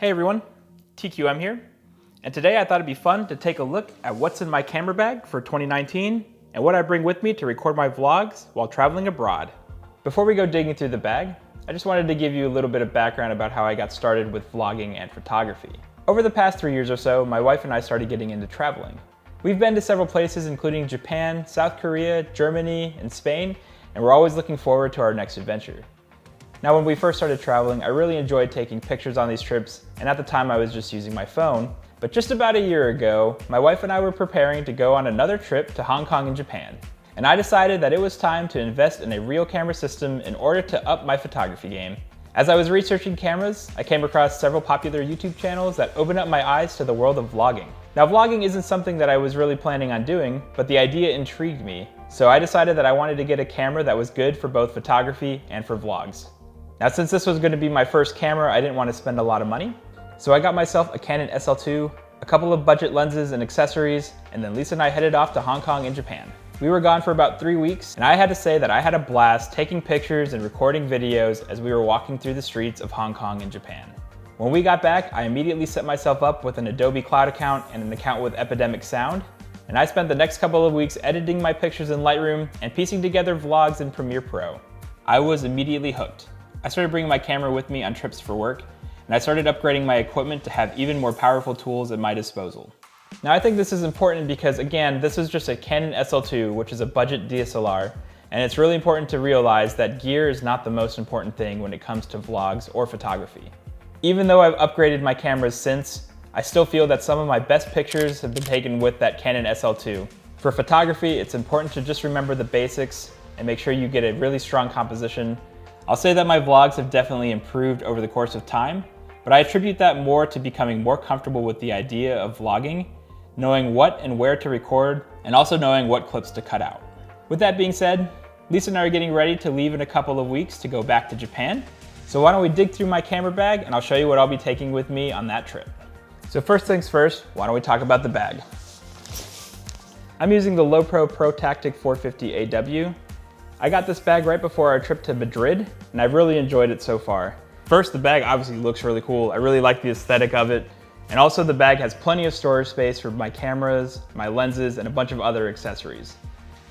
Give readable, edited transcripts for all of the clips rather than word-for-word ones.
Hey everyone, TQM here, and today I thought it'd be fun to take a look at what's in my camera bag for 2019 and what I bring with me to record my vlogs while traveling abroad. Before we go digging through the bag, I just wanted to give you a little bit of background about how I got started with vlogging and photography. Over the past 3 years or so, my wife and I started getting into traveling. We've been to several places including Japan, South Korea, Germany, and Spain, and we're always looking forward to our next adventure. Now, when we first started traveling, I really enjoyed taking pictures on these trips, and at the time I was just using my phone. But just about a year ago, my wife and I were preparing to go on another trip to Hong Kong and Japan. And I decided that it was time to invest in a real camera system in order to up my photography game. As I was researching cameras, I came across several popular YouTube channels that opened up my eyes to the world of vlogging. Now, vlogging isn't something that I was really planning on doing, but the idea intrigued me. So I decided that I wanted to get a camera that was good for both photography and for vlogs. Now, since this was going to be my first camera, I didn't want to spend a lot of money. So I got myself a Canon SL2, a couple of budget lenses and accessories, and then Lisa and I headed off to Hong Kong and Japan. We were gone for about 3 weeks, and I had to say that I had a blast taking pictures and recording videos as we were walking through the streets of Hong Kong and Japan. When we got back, I immediately set myself up with an Adobe Cloud account and an account with Epidemic Sound, and I spent the next couple of weeks editing my pictures in Lightroom and piecing together vlogs in Premiere Pro. I was immediately hooked. I started bringing my camera with me on trips for work, and I started upgrading my equipment to have even more powerful tools at my disposal. Now, I think this is important because, again, this is just a Canon SL2, which is a budget DSLR, and it's really important to realize that gear is not the most important thing when it comes to vlogs or photography. Even though I've upgraded my cameras since, I still feel that some of my best pictures have been taken with that Canon SL2. For photography, it's important to just remember the basics and make sure you get a really strong composition. I'll say that my vlogs have definitely improved over the course of time, but I attribute that more to becoming more comfortable with the idea of vlogging, knowing what and where to record, and also knowing what clips to cut out. With that being said, Lisa and I are getting ready to leave in a couple of weeks to go back to Japan. So why don't we dig through my camera bag and I'll show you what I'll be taking with me on that trip. So first things first, why don't we talk about the bag? I'm using the Lowepro ProTactic 450 AW. I got this bag right before our trip to Madrid, and I've really enjoyed it so far. First, the bag obviously looks really cool. I really like the aesthetic of it. And also the bag has plenty of storage space for my cameras, my lenses, and a bunch of other accessories.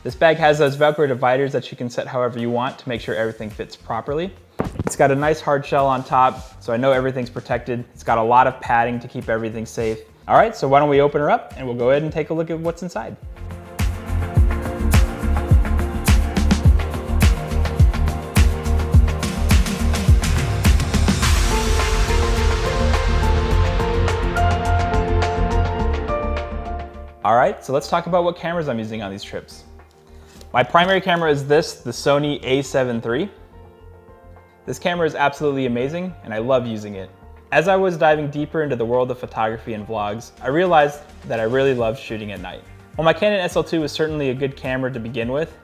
This bag has those Velcro dividers that you can set however you want to make sure everything fits properly. It's got a nice hard shell on top, so I know everything's protected. It's got a lot of padding to keep everything safe. All right, so why don't we open her up and we'll go ahead and take a look at what's inside. All right, so let's talk about what cameras I'm using on these trips. My primary camera is the Sony a7 III. This camera is absolutely amazing, and I love using it. As I was diving deeper into the world of photography and vlogs, I realized that I really love shooting at night. While my Canon SL2 was certainly a good camera to begin with,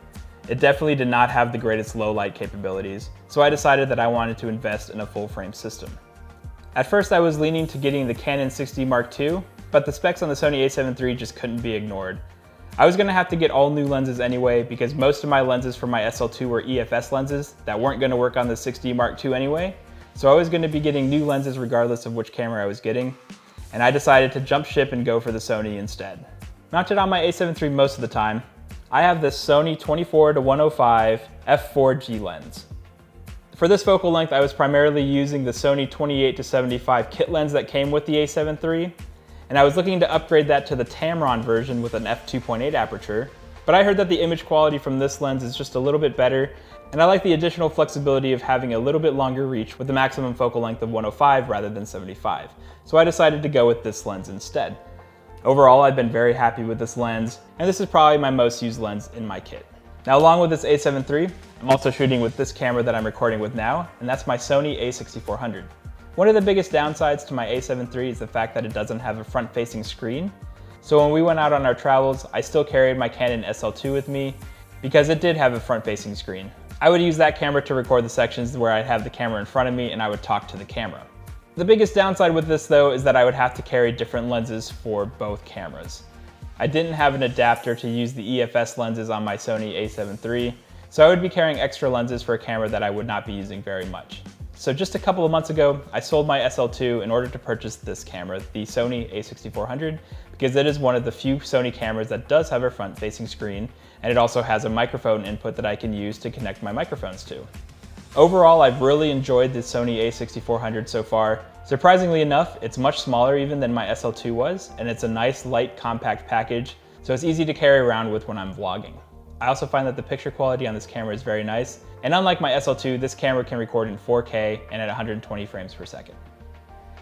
it definitely did not have the greatest low light capabilities, so I decided that I wanted to invest in a full frame system. At first I was leaning to getting the Canon 60 Mark II, but the specs on the Sony a7 III just couldn't be ignored. I was gonna have to get all new lenses anyway because most of my lenses for my SL2 were EFS lenses that weren't gonna work on the 60 Mark II anyway, so I was gonna be getting new lenses regardless of which camera I was getting, and I decided to jump ship and go for the Sony instead. Mounted on my a7 III most of the time, I have this Sony 24-105 f4G lens. For this focal length, I was primarily using the Sony 28-75 kit lens that came with the a7 III, and I was looking to upgrade that to the Tamron version with an f2.8 aperture, but I heard that the image quality from this lens is just a little bit better, and I like the additional flexibility of having a little bit longer reach with the maximum focal length of 105 rather than 75. So I decided to go with this lens instead. Overall, I've been very happy with this lens, and this is probably my most used lens in my kit. Now, along with this a7 III, I'm also shooting with this camera that I'm recording with now, and that's my Sony a6400. One of the biggest downsides to my a7 III is the fact that it doesn't have a front-facing screen. So when we went out on our travels, I still carried my Canon SL2 with me because it did have a front-facing screen. I would use that camera to record the sections where I'd have the camera in front of me and I would talk to the camera. The biggest downside with this though is that I would have to carry different lenses for both cameras. I didn't have an adapter to use the EFS lenses on my Sony a7 III, so I would be carrying extra lenses for a camera that I would not be using very much. So just a couple of months ago, I sold my SL2 in order to purchase this camera, the Sony a6400, because it is one of the few Sony cameras that does have a front-facing screen, and it also has a microphone input that I can use to connect my microphones to. Overall, I've really enjoyed the Sony a6400 so far. Surprisingly enough, it's much smaller even than my SL2 was, and it's a nice, light, compact package, so it's easy to carry around with when I'm vlogging. I also find that the picture quality on this camera is very nice, and unlike my SL2, this camera can record in 4K and at 120 frames per second.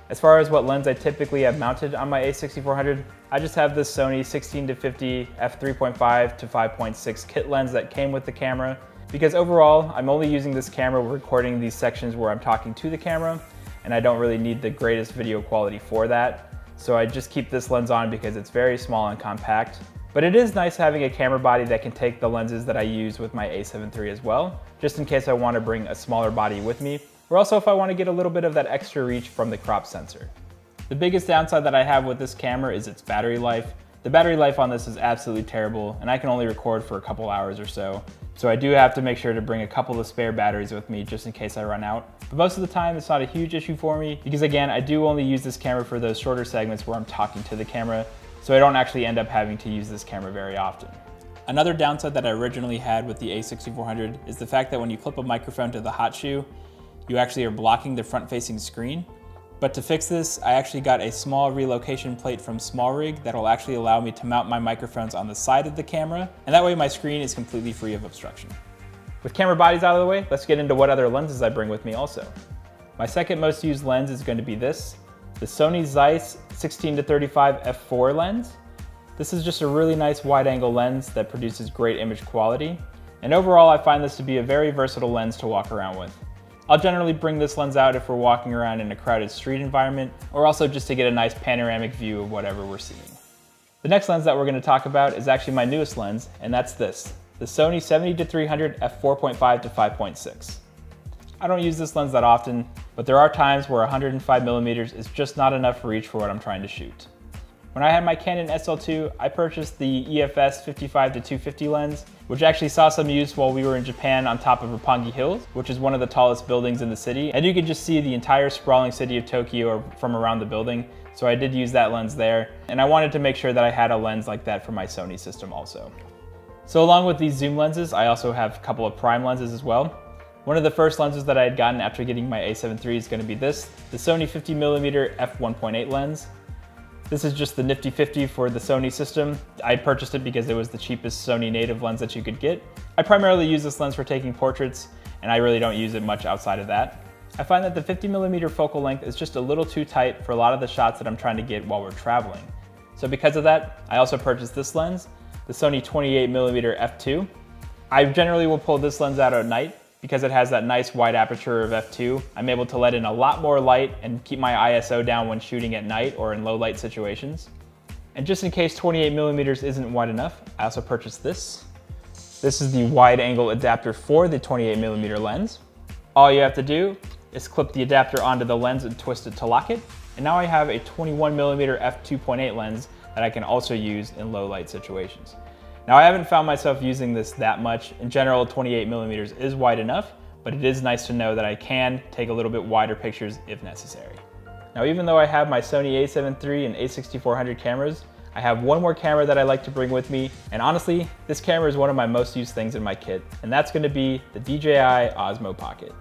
As far as what lens I typically have mounted on my a6400, I just have this Sony 16-50 f3.5 to 5.6 kit lens that came with the camera, because overall, I'm only using this camera recording these sections where I'm talking to the camera, and I don't really need the greatest video quality for that. So I just keep this lens on because it's very small and compact. But it is nice having a camera body that can take the lenses that I use with my a7 III as well, just in case I want to bring a smaller body with me, or also if I want to get a little bit of that extra reach from the crop sensor. The biggest downside that I have with this camera is its battery life. The battery life on this is absolutely terrible, and I can only record for a couple hours or so. So I do have to make sure to bring a couple of spare batteries with me just in case I run out. But most of the time, it's not a huge issue for me because again, I do only use this camera for those shorter segments where I'm talking to the camera, so I don't actually end up having to use this camera very often. Another downside that I originally had with the a6400 is the fact that when you clip a microphone to the hot shoe, you actually are blocking the front-facing screen. But to fix this, I actually got a small relocation plate from SmallRig that will actually allow me to mount my microphones on the side of the camera, and that way my screen is completely free of obstruction. With camera bodies out of the way, let's get into what other lenses I bring with me also. My second most used lens is going to be this, the Sony Zeiss 16-35 f4 lens. This is just a really nice wide-angle lens that produces great image quality, and overall I find this to be a very versatile lens to walk around with. I'll generally bring this lens out if we're walking around in a crowded street environment, or also just to get a nice panoramic view of whatever we're seeing. The next lens that we're going to talk about is actually my newest lens, and that's this, the Sony 70-300 f4.5 to 5.6. I don't use this lens that often, but there are times where 105mm is just not enough reach for what I'm trying to shoot. When I had my Canon SL2, I purchased the EFS 55-250 lens, which actually saw some use while we were in Japan on top of Roppongi Hills, which is one of the tallest buildings in the city. And you could just see the entire sprawling city of Tokyo from around the building. So I did use that lens there. And I wanted to make sure that I had a lens like that for my Sony system also. So along with these zoom lenses, I also have a couple of prime lenses as well. One of the first lenses that I had gotten after getting my a7 III is going to be this, the Sony 50mm f1.8 lens. This is just the nifty 50 for the Sony system. I purchased it because it was the cheapest Sony native lens that you could get. I primarily use this lens for taking portraits, and I really don't use it much outside of that. I find that the 50mm focal length is just a little too tight for a lot of the shots that I'm trying to get while we're traveling. So because of that, I also purchased this lens, the Sony 28mm f2. I generally will pull this lens out at night because it has that nice wide aperture of f2. I'm able to let in a lot more light and keep my ISO down when shooting at night or in low light situations. And just in case 28mm isn't wide enough, I also purchased this. This is the wide angle adapter for the 28mm lens. All you have to do is clip the adapter onto the lens and twist it to lock it. And now I have a 21mm f2.8 lens that I can also use in low light situations. Now I haven't found myself using this that much. In general, 28mm is wide enough, but it is nice to know that I can take a little bit wider pictures if necessary. Now even though I have my Sony a7 III and a6400 cameras, I have one more camera that I like to bring with me, and honestly, this camera is one of my most used things in my kit, and that's going to be the DJI Osmo Pocket.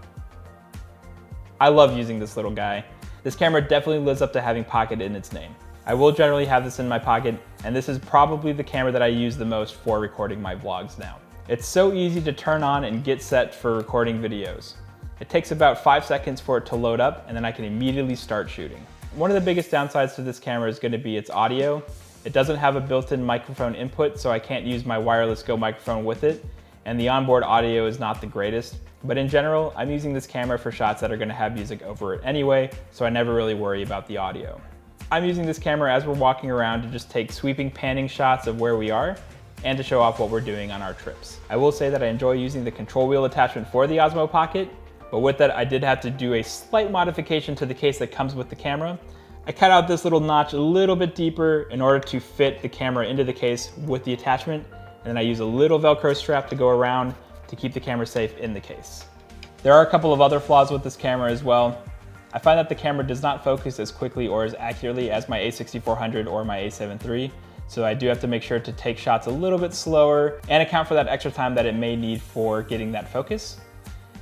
I love using this little guy. This camera definitely lives up to having Pocket in its name. I will generally have this in my pocket, and this is probably the camera that I use the most for recording my vlogs now. It's so easy to turn on and get set for recording videos. It takes about 5 seconds for it to load up, and then I can immediately start shooting. One of the biggest downsides to this camera is going to be its audio. It doesn't have a built-in microphone input, so I can't use my wireless Go microphone with it, and the onboard audio is not the greatest. But in general, I'm using this camera for shots that are going to have music over it anyway, so I never really worry about the audio. I'm using this camera as we're walking around to just take sweeping panning shots of where we are and to show off what we're doing on our trips. I will say that I enjoy using the control wheel attachment for the Osmo Pocket, but with that I did have to do a slight modification to the case that comes with the camera. I cut out this little notch a little bit deeper in order to fit the camera into the case with the attachment, and then I use a little Velcro strap to go around to keep the camera safe in the case. There are a couple of other flaws with this camera as well. I find that the camera does not focus as quickly or as accurately as my a6400 or my a7 III, so I do have to make sure to take shots a little bit slower and account for that extra time that it may need for getting that focus.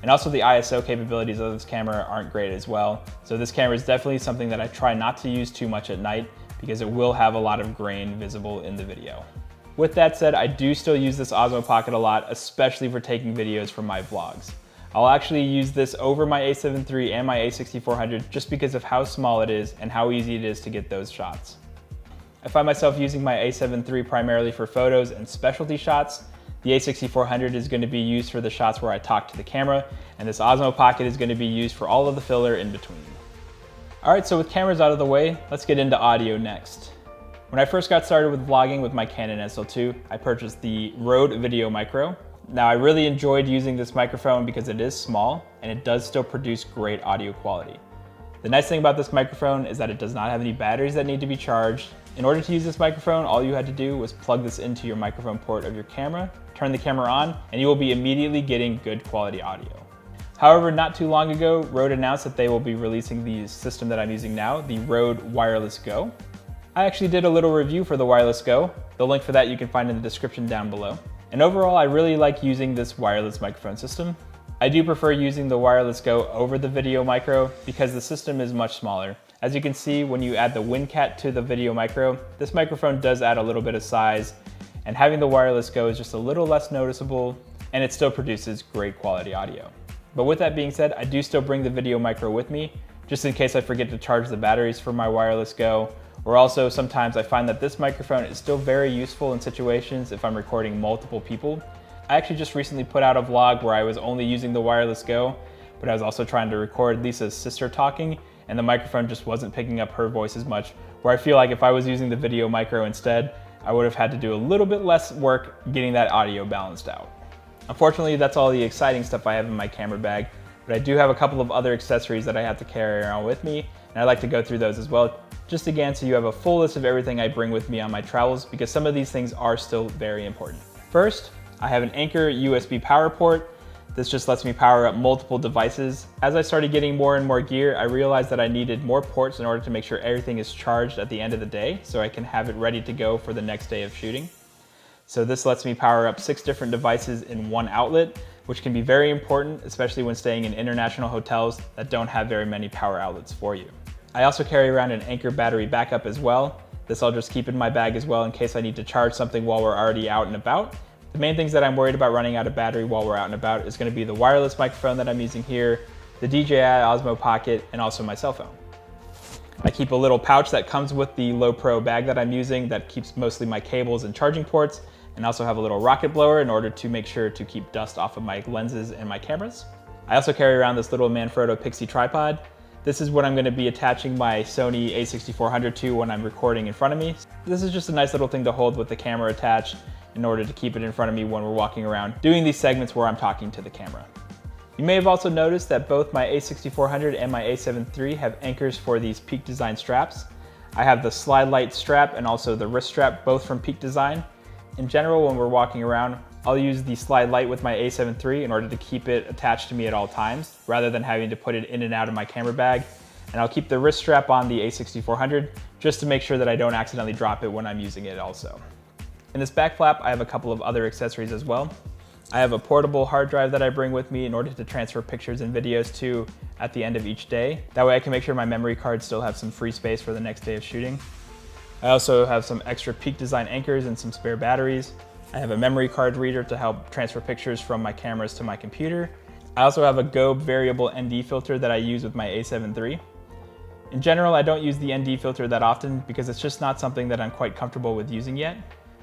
And also the ISO capabilities of this camera aren't great as well. So this camera is definitely something that I try not to use too much at night because it will have a lot of grain visible in the video. With that said, I do still use this Osmo Pocket a lot, especially for taking videos from my vlogs. I'll actually use this over my a7 III and my a6400 just because of how small it is and how easy it is to get those shots. I find myself using my a7 III primarily for photos and specialty shots. The a6400 is going to be used for the shots where I talk to the camera, and this Osmo Pocket is going to be used for all of the filler in between. Alright, so with cameras out of the way, let's get into audio next. When I first got started with vlogging with my Canon SL2, I purchased the Rode Video Micro. Now I really enjoyed using this microphone because it is small and it does still produce great audio quality. The nice thing about this microphone is that it does not have any batteries that need to be charged. In order to use this microphone, all you had to do was plug this into your microphone port of your camera, turn the camera on, and you will be immediately getting good quality audio. However, not too long ago, Rode announced that they will be releasing the system that I'm using now, the Rode Wireless Go. I actually did a little review for the Wireless Go. The link for that you can find in the description down below. And overall, I really like using this wireless microphone system. I do prefer using the Wireless Go over the Video Micro because the system is much smaller. As you can see, when you add the WinCat to the Video Micro, this microphone does add a little bit of size, and having the Wireless Go is just a little less noticeable, and it still produces great quality audio. But with that being said, I do still bring the Video Micro with me, just in case I forget to charge the batteries for my Wireless Go, or also sometimes I find that this microphone is still very useful in situations if I'm recording multiple people. I actually just recently put out a vlog where I was only using the Wireless Go, but I was also trying to record Lisa's sister talking, and the microphone just wasn't picking up her voice as much, where I feel like if I was using the Video Micro instead, I would have had to do a little bit less work getting that audio balanced out. Unfortunately, that's all the exciting stuff I have in my camera bag, but I do have a couple of other accessories that I have to carry around with me, and I'd like to go through those as well, just again so you have a full list of everything I bring with me on my travels, because some of these things are still very important. First, I have an Anker USB power port. This just lets me power up multiple devices. As I started getting more and more gear, I realized that I needed more ports in order to make sure everything is charged at the end of the day so I can have it ready to go for the next day of shooting. So this lets me power up 6 different devices in one outlet, which can be very important, especially when staying in international hotels that don't have very many power outlets for you. I also carry around an Anker battery backup as well. This I'll just keep in my bag as well in case I need to charge something while we're already out and about. The main things that I'm worried about running out of battery while we're out and about is going to be the wireless microphone that I'm using here, the DJI Osmo Pocket, and also my cell phone. I keep a little pouch that comes with the low pro bag that I'm using that keeps mostly my cables and charging ports, and also have a little rocket blower in order to make sure to keep dust off of my lenses and my cameras. I also carry around this little Manfrotto Pixie tripod. This is what I'm going to be attaching my Sony a6400 to when I'm recording in front of me. This is just a nice little thing to hold with the camera attached in order to keep it in front of me when we're walking around doing these segments where I'm talking to the camera. You may have also noticed that both my a6400 and my a7 III have anchors for these Peak Design straps. I have the Slide Light strap and also the wrist strap, both from Peak Design. In general, when we're walking around, I'll use the Slide Light with my a7 III in order to keep it attached to me at all times, rather than having to put it in and out of my camera bag. And I'll keep the wrist strap on the a6400 just to make sure that I don't accidentally drop it when I'm using it also. In this back flap, I have a couple of other accessories as well. I have a portable hard drive that I bring with me in order to transfer pictures and videos to at the end of each day. That way I can make sure my memory cards still have some free space for the next day of shooting. I also have some extra Peak Design anchors and some spare batteries. I have a memory card reader to help transfer pictures from my cameras to my computer. I also have a Gobe variable ND filter that I use with my a7 III. In general, I don't use the ND filter that often because it's just not something that I'm quite comfortable with using yet.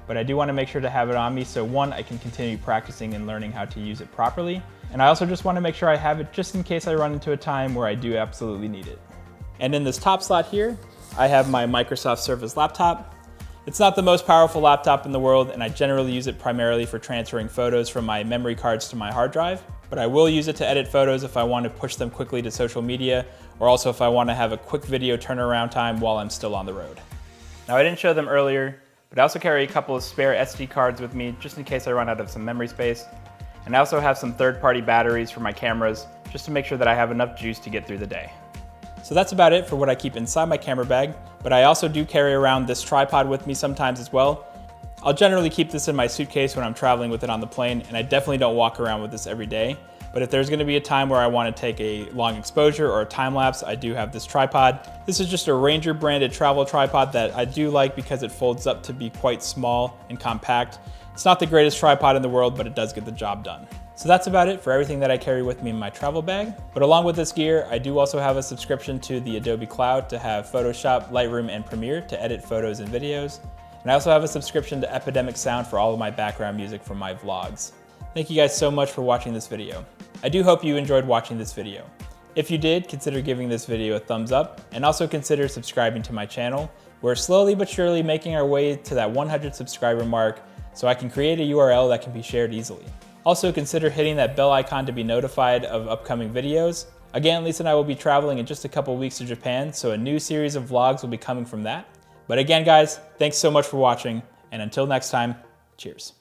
But I do want to make sure to have it on me so one, I can continue practicing and learning how to use it properly. And I also just want to make sure I have it just in case I run into a time where I do absolutely need it. And in this top slot here, I have my Microsoft Surface laptop. It's not the most powerful laptop in the world, and I generally use it primarily for transferring photos from my memory cards to my hard drive. But I will use it to edit photos if I want to push them quickly to social media, or also if I want to have a quick video turnaround time while I'm still on the road. Now I didn't show them earlier, but I also carry a couple of spare SD cards with me just in case I run out of some memory space. And I also have some third-party batteries for my cameras, just to make sure that I have enough juice to get through the day. So that's about it for what I keep inside my camera bag, but I also do carry around this tripod with me sometimes as well. I'll generally keep this in my suitcase when I'm traveling with it on the plane, and I definitely don't walk around with this every day. But if there's gonna be a time where I wanna take a long exposure or a time lapse, I do have this tripod. This is just a Ranger branded travel tripod that I do like because it folds up to be quite small and compact. It's not the greatest tripod in the world, but it does get the job done. So that's about it for everything that I carry with me in my travel bag. But along with this gear, I do also have a subscription to the Adobe Cloud to have Photoshop, Lightroom, and Premiere to edit photos and videos. And I also have a subscription to Epidemic Sound for all of my background music from my vlogs. Thank you guys so much for watching this video. I do hope you enjoyed watching this video. If you did, consider giving this video a thumbs up and also consider subscribing to my channel. We're slowly but surely making our way to that 100 subscriber mark so I can create a URL that can be shared easily. Also consider hitting that bell icon to be notified of upcoming videos. Again, Lisa and I will be traveling in just a couple weeks to Japan, so a new series of vlogs will be coming from that. But again guys, thanks so much for watching, and until next time, cheers.